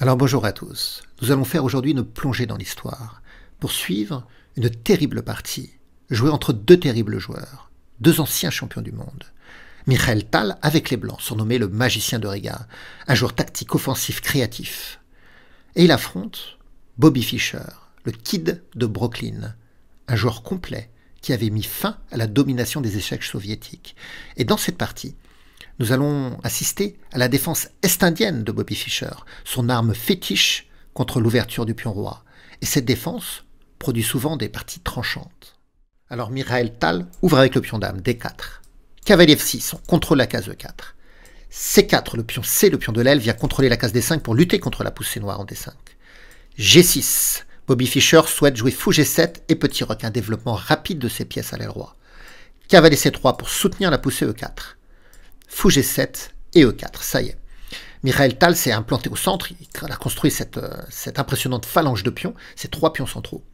Alors bonjour à tous, nous allons faire aujourd'hui une plongée dans l'histoire, pour suivre une terrible partie, jouée entre deux terribles joueurs, deux anciens champions du monde. Michael Tal avec les Blancs, surnommé le magicien de Riga, un joueur tactique offensif créatif. Et il affronte Bobby Fischer, le Kid de Brooklyn, un joueur complet qui avait mis fin à la domination des échecs soviétiques. Et dans cette partie, nous allons assister à la défense est-indienne de Bobby Fischer, son arme fétiche contre l'ouverture du pion roi. Et cette défense produit souvent des parties tranchantes. Alors Michael Tal ouvre avec le pion dame, D4. Cavalier F6, on contrôle la case E4. C4, le pion C, le pion de l'aile, vient contrôler la case D5 pour lutter contre la poussée noire en D5. G6, Bobby Fischer souhaite jouer fou G7 et petit roc, un développement rapide de ses pièces à l'aile roi. Cavalier C3 pour soutenir la poussée E4. Fou G7 et E4, ça y est. Michael Tal s'est implanté au centre, il a construit cette impressionnante phalange de pions, ces trois pions centraux.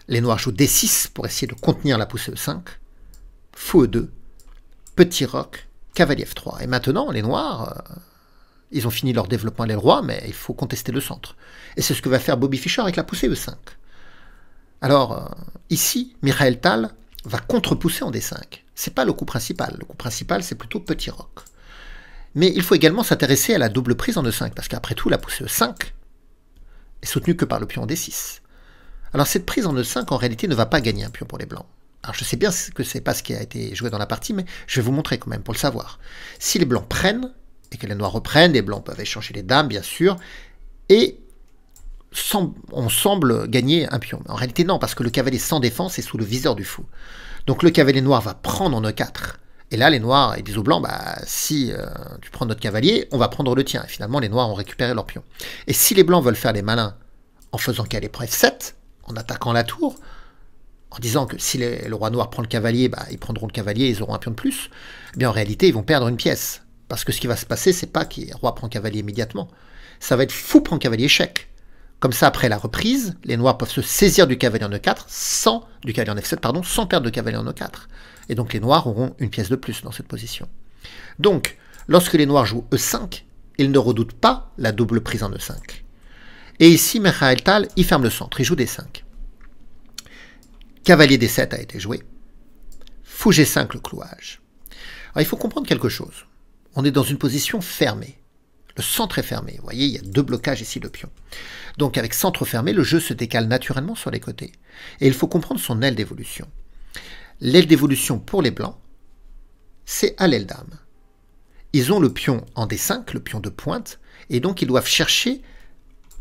Les noirs jouent D6 pour essayer de contenir la poussée E5, fou E2, petit roc, cavalier F3. Et maintenant, les noirs, ils ont fini leur développement à l'aile roi, mais il faut contester le centre. Et c'est ce que va faire Bobby Fischer avec la poussée E5. Alors, ici, Michael Tal va contre-pousser en D5. Ce n'est pas le coup principal. Le coup principal, c'est plutôt petit roc. Mais il faut également s'intéresser à la double prise en E5, parce qu'après tout, la poussée E5 est soutenue que par le pion D6. Alors cette prise en E5, en réalité, ne va pas gagner un pion pour les blancs. Alors je sais bien que ce n'est pas ce qui a été joué dans la partie, mais je vais vous montrer quand même pour le savoir. Si les blancs prennent, et que les noirs reprennent, les blancs peuvent échanger les dames, bien sûr, et on semble gagner un pion. En réalité, non, parce que le cavalier sans défense est sous le viseur du fou. Donc le cavalier noir va prendre en E4. Et là, les noirs, ils disent aux blancs, bah, si tu prends notre cavalier, on va prendre le tien. Et finalement, les noirs ont récupéré leur pion. Et si les blancs veulent faire les malins en faisant cavalier prend F7, en attaquant la tour, en disant que si le roi noir prend le cavalier, bah, ils prendront le cavalier, ils auront un pion de plus, eh bien en réalité, ils vont perdre une pièce. Parce que ce qui va se passer, c'est pas que le roi prend cavalier immédiatement. Ça va être fou prend cavalier échec. Comme ça, après la reprise, les noirs peuvent se saisir du cavalier en E4, du cavalier en F7, pardon, sans perdre de cavalier en E4. Et donc les noirs auront une pièce de plus dans cette position. Donc, lorsque les noirs jouent E5, ils ne redoutent pas la double prise en E5. Et ici, Michael Tal, il ferme le centre, il joue D5. Cavalier D7 a été joué. Fou G5, le clouage. Alors, il faut comprendre quelque chose. On est dans une position fermée. Le centre est fermé. Vous voyez, il y a deux blocages ici de pions. Donc, avec centre fermé, le jeu se décale naturellement sur les côtés. Et il faut comprendre son aile d'évolution. L'aile d'évolution pour les blancs, c'est à l'aile dame. Ils ont le pion en D5, le pion de pointe, et donc ils doivent chercher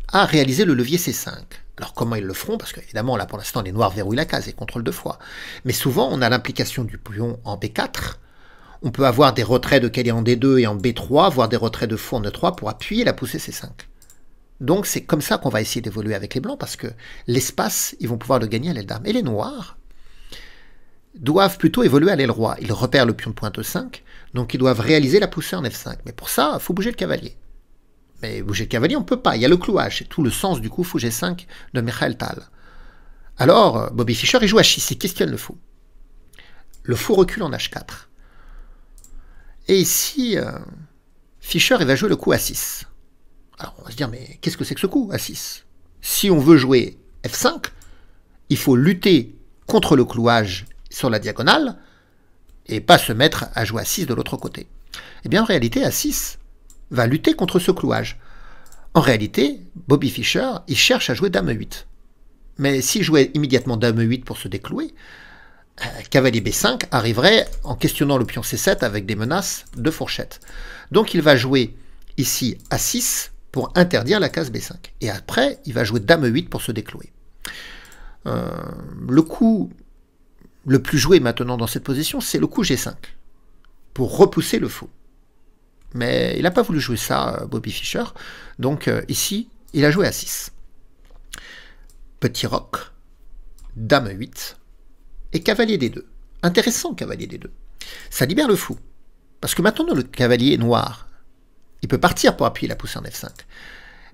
à réaliser le levier C5. Alors comment ils le feront? Parce qu'évidemment, là pour l'instant, les noirs verrouillent la case et contrôlent deux fois. Mais souvent, on a l'implication du pion en B4. On peut avoir des retraits de cavalier en D2 et en B3, voire des retraits de fou en E3 pour appuyer la poussée C5. Donc c'est comme ça qu'on va essayer d'évoluer avec les blancs, parce que l'espace, ils vont pouvoir le gagner à l'aile dame. Et les noirs doivent plutôt évoluer à l'aile roi. Ils repèrent le pion de pointe E5, donc ils doivent réaliser la poussée en F5. Mais pour ça, il faut bouger le cavalier. Mais bouger le cavalier, on ne peut pas. Il y a le clouage. C'est tout le sens du coup fou G5 de Michael Tal. Alors, Bobby Fischer, il joue H6, il questionne le fou. Le fou recule en H4. Et ici, Fischer, il va jouer le coup A6. Alors, on va se dire, mais qu'est-ce que c'est que ce coup, A6? Si on veut jouer F5, il faut lutter contre le clouage sur la diagonale et pas se mettre à jouer A6 de l'autre côté. Eh bien, en réalité, A6 va lutter contre ce clouage. En réalité, Bobby Fischer, il cherche à jouer Dame E8. Mais s'il jouait immédiatement Dame E8 pour se déclouer, cavalier B5 arriverait en questionnant le pion C7 avec des menaces de fourchette. Donc il va jouer ici A6 pour interdire la case B5. Et après, il va jouer Dame E8 pour se déclouer. Le coup le plus joué maintenant dans cette position, c'est le coup G5, pour repousser le fou. Mais il n'a pas voulu jouer ça, Bobby Fischer. Donc ici, il a joué A6. Petit roc, Dame E8, et cavalier D2. Intéressant, cavalier D2. Ça libère le fou. Parce que maintenant, le cavalier noir, il peut partir pour appuyer la poussée en F5.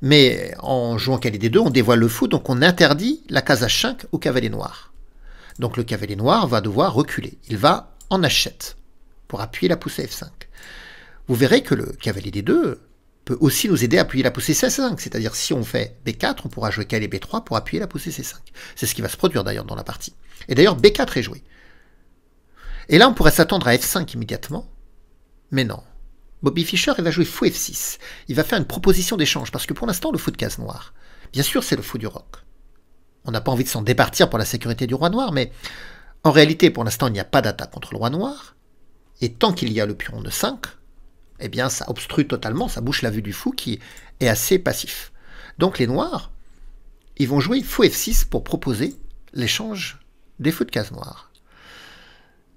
Mais en jouant cavalier D2, on dévoile le fou, donc on interdit la case H5 au cavalier noir. Donc le cavalier noir va devoir reculer. Il va en H7 pour appuyer la poussée F5. Vous verrez que le cavalier D2 peut aussi nous aider à appuyer la poussée C5. C'est-à-dire, si on fait B4, on pourra jouer cavalier B3 pour appuyer la poussée C5. C'est ce qui va se produire d'ailleurs dans la partie. Et d'ailleurs, B4 est joué. Et là, on pourrait s'attendre à F5 immédiatement. Mais non. Bobby Fischer, il va jouer fou F6. Il va faire une proposition d'échange, parce que pour l'instant, le fou de case noire, bien sûr, c'est le fou du roc. On n'a pas envie de s'en départir pour la sécurité du roi noir, mais en réalité, pour l'instant, il n'y a pas d'attaque contre le roi noir. Et tant qu'il y a le pion de 5, eh bien, ça obstrue totalement, ça bouche la vue du fou qui est assez passif. Donc les noirs, ils vont jouer fou F6 pour proposer l'échange des fous de case noire.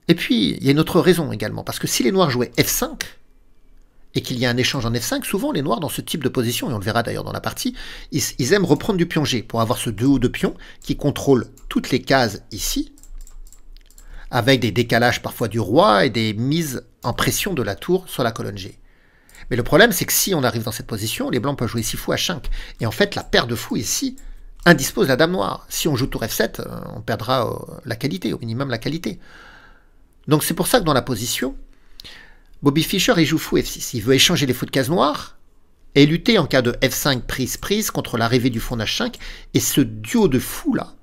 Et puis, il y a une autre raison également, parce que si les noirs jouaient F5, et qu'il y a un échange en F5, souvent les noirs dans ce type de position, et on le verra d'ailleurs dans la partie, ils aiment reprendre du pion G pour avoir ce duo de pions qui contrôle toutes les cases ici, avec des décalages parfois du roi et des mises en pression de la tour sur la colonne G. Mais le problème, c'est que si on arrive dans cette position, les blancs peuvent jouer 6 fous H5. Et en fait, la paire de fous ici indispose la dame noire. Si on joue tour F7, on perdra la qualité, au minimum la qualité. Donc c'est pour ça que dans la position, Bobby Fischer, il joue fou F6. Il veut échanger les fous de case noire et lutter en cas de F5 prise contre l'arrivée du fou en H5 et ce duo de fous là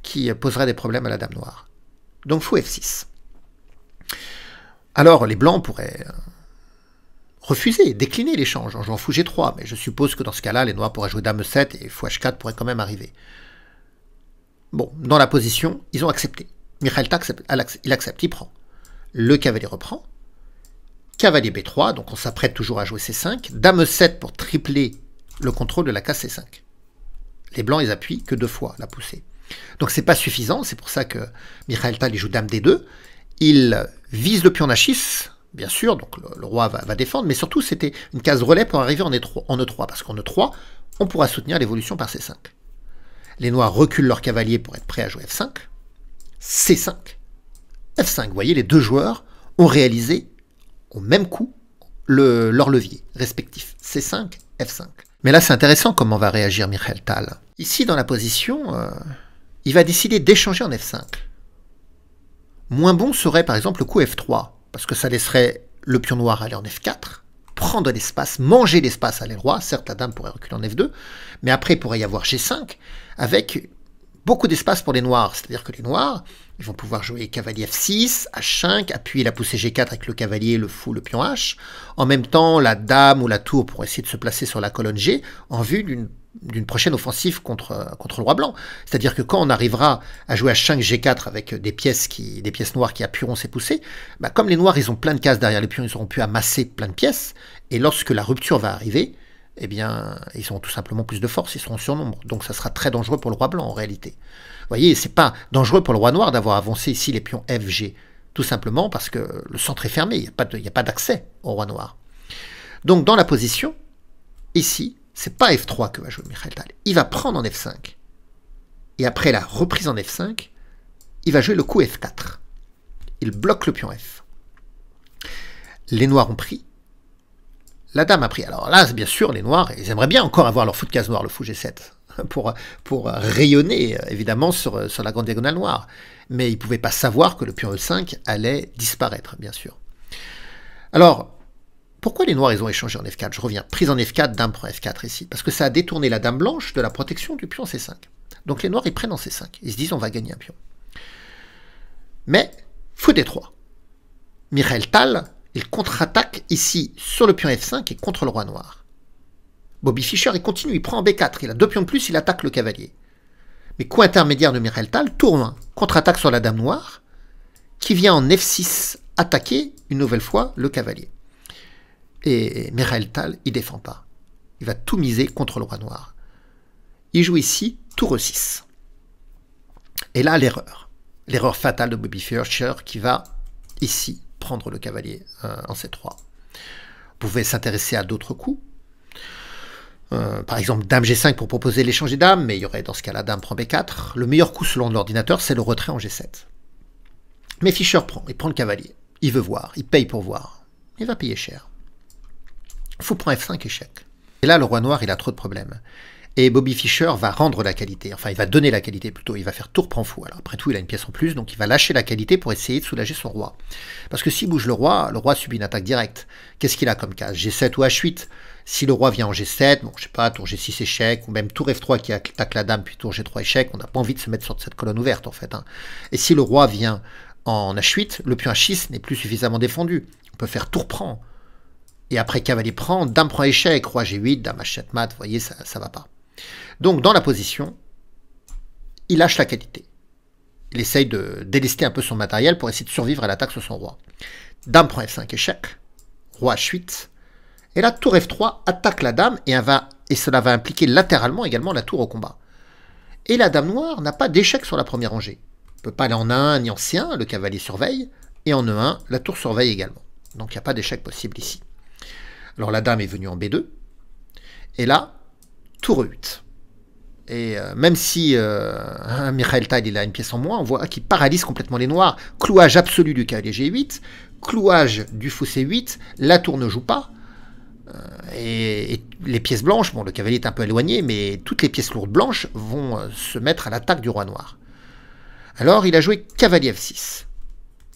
qui poserait des problèmes à la dame noire. Donc fou F6. Alors les blancs pourraient refuser, décliner l'échange en jouant fou G3, mais je suppose que dans ce cas-là, les noirs pourraient jouer dame E7 et fou H4 pourrait quand même arriver. Bon, dans la position, ils ont accepté. Mikhail Tal, il accepte, il prend. Le cavalier reprend. Cavalier B3, donc on s'apprête toujours à jouer C5. Dame E7 pour tripler le contrôle de la case C5. Les blancs, ils appuient que 2 fois la poussée. Donc c'est pas suffisant, c'est pour ça que Mikhail Tal, il joue dame D2. Il vise le pion H6, bien sûr, donc le roi va défendre, mais surtout c'était une case relais pour arriver en E3, parce qu'en E3, on pourra soutenir l'évolution par C5. Les noirs reculent leur cavalier pour être prêts à jouer F5. C5, F5. Vous voyez, les deux joueurs ont réalisé au même coup leur levier respectif. C5, F5. Mais là, c'est intéressant comment va réagir Mikhail Tal. Ici, dans la position, il va décider d'échanger en F5. Moins bon serait, par exemple, le coup F3, parce que ça laisserait le pion noir aller en F4, prendre l'espace, manger l'espace à l'aile roi. Certes, la dame pourrait reculer en F2, mais après, il pourrait y avoir G5, avec beaucoup d'espace pour les noirs, c'est-à-dire que les noirs, ils vont pouvoir jouer cavalier F6, H5, appuyer la poussée G4 avec le cavalier, le fou, le pion H. En même temps, la dame ou la tour pourrait essayer de se placer sur la colonne G en vue d'une prochaine offensive contre le roi blanc. C'est-à-dire que quand on arrivera à jouer H5, G4 avec des pièces noires qui appuieront ces poussées, bah comme les noirs, ils ont plein de cases derrière les pions, ils auront pu amasser plein de pièces, et lorsque la rupture va arriver, eh bien, ils auront tout simplement plus de force, ils seront surnombre. Donc ça sera très dangereux pour le roi blanc en réalité. Vous voyez, c'est pas dangereux pour le roi noir d'avoir avancé ici les pions F, G, tout simplement parce que le centre est fermé, il n'y a pas d'accès au roi noir. Donc dans la position, ici, c'est pas F3 que va jouer Mikhail Tal. Il va prendre en F5. Et après la reprise en F5, il va jouer le coup F4. Il bloque le pion F. Les noirs ont pris. La dame a pris. Alors là, bien sûr, les noirs, ils aimeraient bien encore avoir leur fou de case noire, le fou G7, pour rayonner, évidemment, sur la grande diagonale noire. Mais ils ne pouvaient pas savoir que le pion E5 allait disparaître, bien sûr. Alors, pourquoi les noirs, ils ont échangé en F4? Je reviens. Prise en F4, dame prend F4 ici. Parce que ça a détourné la dame blanche de la protection du pion C5. Donc les noirs, ils prennent en C5. Ils se disent, on va gagner un pion. Mais, fou D3. Mikhail Tal, il contre-attaque ici sur le pion F5 et contre le roi noir. Bobby Fischer, il continue, il prend en B4, il a 2 pions de plus, il attaque le cavalier. Mais coup intermédiaire de Mikhail Tal, tour 1, contre-attaque sur la dame noire, qui vient en F6 attaquer une nouvelle fois le cavalier. Et Mikhail Tal, il défend pas. Il va tout miser contre le roi noir. Il joue ici tour E6. Et là, l'erreur. L'erreur fatale de Bobby Fischer qui va ici prendre le cavalier en C3. Vous pouvez s'intéresser à d'autres coups. Par exemple, dame G5 pour proposer l'échange des dames, mais il y aurait dans ce cas-là dame prend B4. Le meilleur coup selon l'ordinateur, c'est le retrait en G7. Mais Fischer il prend le cavalier. Il veut voir, il paye pour voir. Il va payer cher. Fou prend F5, échec. Et là, le roi noir, il a trop de problèmes. Et Bobby Fischer va rendre la qualité, enfin il va donner la qualité plutôt, il va faire tour prend fou. Alors après tout, il a une pièce en plus, donc il va lâcher la qualité pour essayer de soulager son roi. Parce que s'il bouge le roi subit une attaque directe. Qu'est-ce qu'il a comme case? G7 ou H8. Si le roi vient en G7, bon je sais pas, tour G6 échec, ou même tour F3 qui attaque la dame, puis tour G3 échec, on n'a pas envie de se mettre sur cette colonne ouverte en fait. Hein. Et si le roi vient en H8, le pion H6 n'est plus suffisamment défendu. On peut faire tour prend. Et après cavalier prend, dame prend échec, roi G8, dame H7 mat, vous voyez, ça va pas. Donc, dans la position, il lâche la qualité. Il essaye de délester un peu son matériel pour essayer de survivre à l'attaque sur son roi. Dame prend F5, échec. Roi H8. Et là, tour F3 attaque la dame et cela va impliquer latéralement également la tour au combat. Et la dame noire n'a pas d'échec sur la première rangée. Elle ne peut pas aller en A1 ni en C1, le cavalier surveille. Et en E1, la tour surveille également. Donc, il n'y a pas d'échec possible ici. Alors, la dame est venue en B2. Et là, tour E8. Et même si Mikhail Tal il a une pièce en moins, on voit qu'il paralyse complètement les noirs. Clouage absolu du cavalier G8, clouage du fou C8, la tour ne joue pas. Et les pièces blanches, bon le cavalier est un peu éloigné, mais toutes les pièces lourdes blanches vont se mettre à l'attaque du roi noir. Alors il a joué cavalier F6.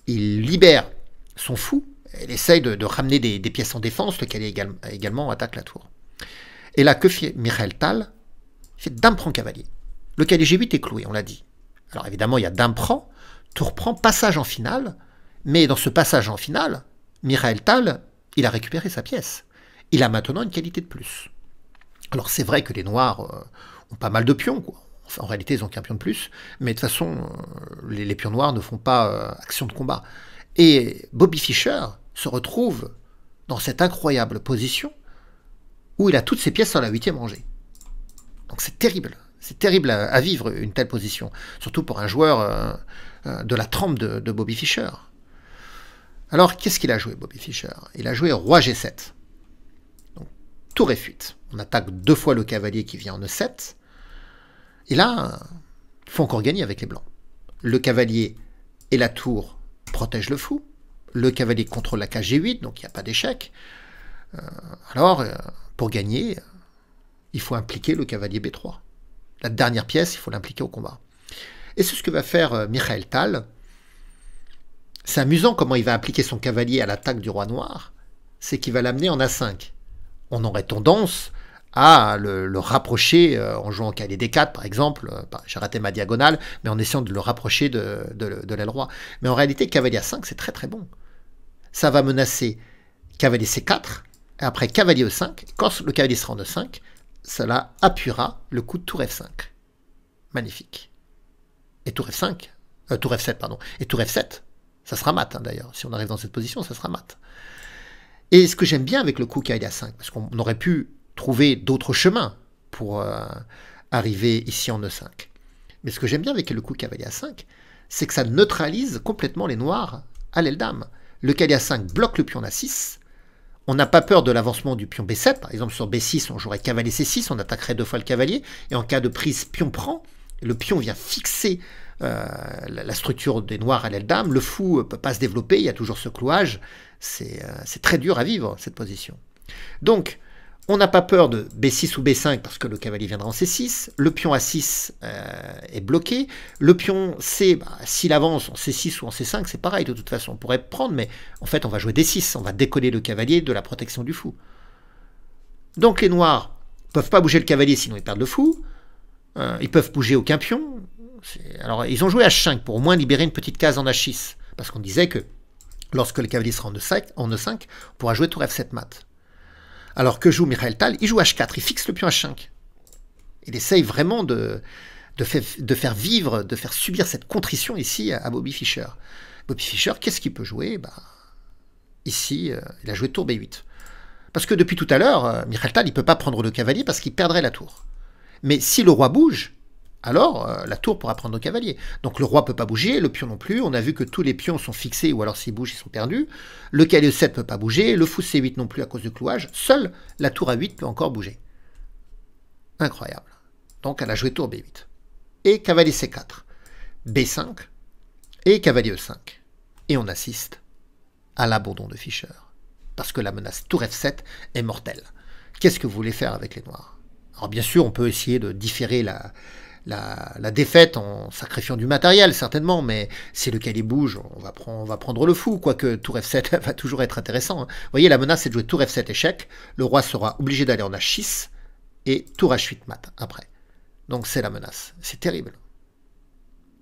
Il libère son fou, il essaye de ramener des pièces en défense, le cavalier également attaque la tour. Et là, que fait Mikhail Tal? C'est dame prend cavalier. Le cavalier G8 est cloué, on l'a dit. Alors évidemment, il y a dame prend, tour prend, passage en finale. Mais dans ce passage en finale, Mikhail Tal, il a récupéré sa pièce. Il a maintenant une qualité de plus. Alors c'est vrai que les noirs ont pas mal de pions, quoi. Enfin, en réalité, ils n'ont qu'un pion de plus. Mais de toute façon, les pions noirs ne font pas action de combat. Et Bobby Fischer se retrouve dans cette incroyable position où il a toutes ses pièces sur la 8e rangée. Donc c'est terrible à vivre une telle position, surtout pour un joueur de la trempe de Bobby Fischer. Alors qu'est-ce qu'il a joué Bobby Fischer? Il a joué roi G7, donc tour F8. On attaque 2 fois le cavalier qui vient en E7, et là, il faut encore gagner avec les blancs. Le cavalier et la tour protègent le fou, le cavalier contrôle la case G8, donc il n'y a pas d'échec. Alors, pour gagner, il faut impliquer le cavalier B3. La dernière pièce, il faut l'impliquer au combat. Et c'est ce que va faire Mikhail Tal. C'est amusant comment il va appliquer son cavalier à l'attaque du roi noir. C'est qu'il va l'amener en A5. On aurait tendance à le rapprocher en jouant cavalier D4, par exemple. J'ai raté ma diagonale, mais en essayant de le rapprocher de l'aile roi. Mais en réalité, cavalier A5, c'est très très bon. Ça va menacer cavalier C4, et après cavalier E5. Quand le cavalier sera en E5, cela appuiera le coup de tour F5. Magnifique. Et tour F5, tour F7, pardon. Et tour F7, ça sera mat, hein, d'ailleurs. Si on arrive dans cette position, ça sera mat. Et ce que j'aime bien avec le coup cavalier A5, parce qu'on aurait pu trouver d'autres chemins pour arriver ici en E5. Mais ce que j'aime bien avec le coup cavalier A5, c'est que ça neutralise complètement les noirs à l'aile dame. Le cavalier A5 bloque le pion A6. On n'a pas peur de l'avancement du pion B7. Par exemple, sur B6, on jouerait cavalier C6, on attaquerait 2 fois le cavalier. Et en cas de prise, pion prend. Le pion vient fixer la structure des noirs à l'aile dame. Le fou ne peut pas se développer, il y a toujours ce clouage. C'est très dur à vivre, cette position. Donc, on n'a pas peur de B6 ou B5 parce que le cavalier viendra en C6. Le pion A6 est bloqué. Le pion C, s'il avance en C6 ou en C5, c'est pareil de toute façon. On pourrait prendre, mais en fait, on va jouer D6. On va décoller le cavalier de la protection du fou. Donc les noirs ne peuvent pas bouger le cavalier, sinon ils perdent le fou. Ils peuvent bouger aucun pion. Alors, ils ont joué H5 pour au moins libérer une petite case en H6. Parce qu'on disait que lorsque le cavalier sera en E5, on pourra jouer tour F7 mat. Alors que joue Mikhail Tal? Il joue H4, il fixe le pion H5. Il essaye vraiment de faire vivre, de faire subir cette contrition ici à Bobby Fischer. Bobby Fischer, qu'est-ce qu'il peut jouer? Ici, il a joué tour B8. Parce que depuis tout à l'heure, Mikhail Tal, il ne peut pas prendre le cavalier parce qu'il perdrait la tour. Mais si le roi bouge, alors la tour pourra prendre le cavalier. Donc le roi ne peut pas bouger, le pion non plus. On a vu que tous les pions sont fixés, ou alors s'ils bougent, ils sont perdus. Le cavalier E7 ne peut pas bouger, le fou C8 non plus à cause du clouage. Seule la tour A8 peut encore bouger. Incroyable. Donc elle a joué tour B8. Et cavalier C4, B5 et cavalier E5. Et on assiste à l'abandon de Fischer. Parce que la menace tour F7 est mortelle. Qu'est-ce que vous voulez faire avec les noirs? Alors bien sûr, on peut essayer de différer la défaite en sacrifiant du matériel, certainement, mais si le calier bouge, on va prendre le fou, quoique tour F7 va toujours être intéressant. Hein. Vous voyez, la menace, c'est de jouer tour F7 échec, le roi sera obligé d'aller en H6, et tour H8 mat après. Donc c'est la menace. C'est terrible.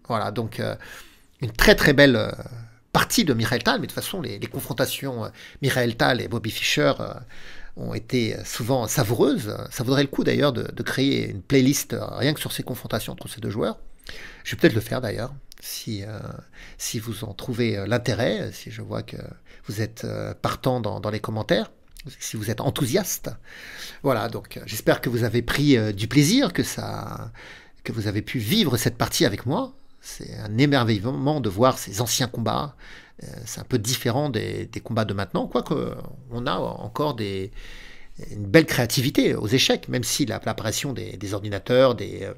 Voilà, donc une très très belle partie de Michael Tal, mais de toute façon, les confrontations Michael Tal et Bobby Fischer ont été souvent savoureuses. Ça vaudrait le coup d'ailleurs de créer une playlist rien que sur ces confrontations entre ces deux joueurs. Je vais peut-être le faire d'ailleurs, si vous en trouvez l'intérêt, si je vois que vous êtes partant dans les commentaires, si vous êtes enthousiaste. Voilà, donc j'espère que vous avez pris du plaisir, que vous avez pu vivre cette partie avec moi. C'est un émerveillement de voir ces anciens combats. C'est un peu différent des combats de maintenant, quoique on a encore une belle créativité aux échecs, même si l'apparition des ordinateurs, des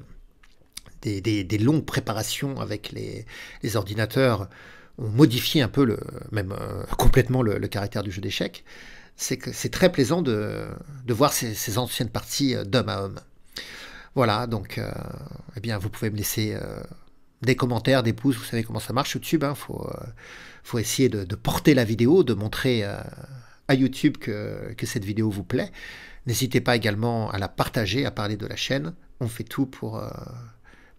longues préparations avec les ordinateurs ont modifié un peu, même complètement le caractère du jeu d'échecs. C'est très plaisant de voir ces anciennes parties d'homme à homme. Voilà, donc eh bien, vous pouvez me laisser des commentaires, des pouces, vous savez comment ça marche YouTube. Hein, faut essayer de porter la vidéo, de montrer à YouTube que cette vidéo vous plaît. N'hésitez pas également à la partager, à parler de la chaîne. On fait tout pour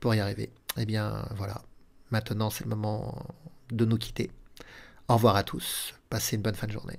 y arriver. Eh bien, voilà. Maintenant, c'est le moment de nous quitter. Au revoir à tous. Passez une bonne fin de journée.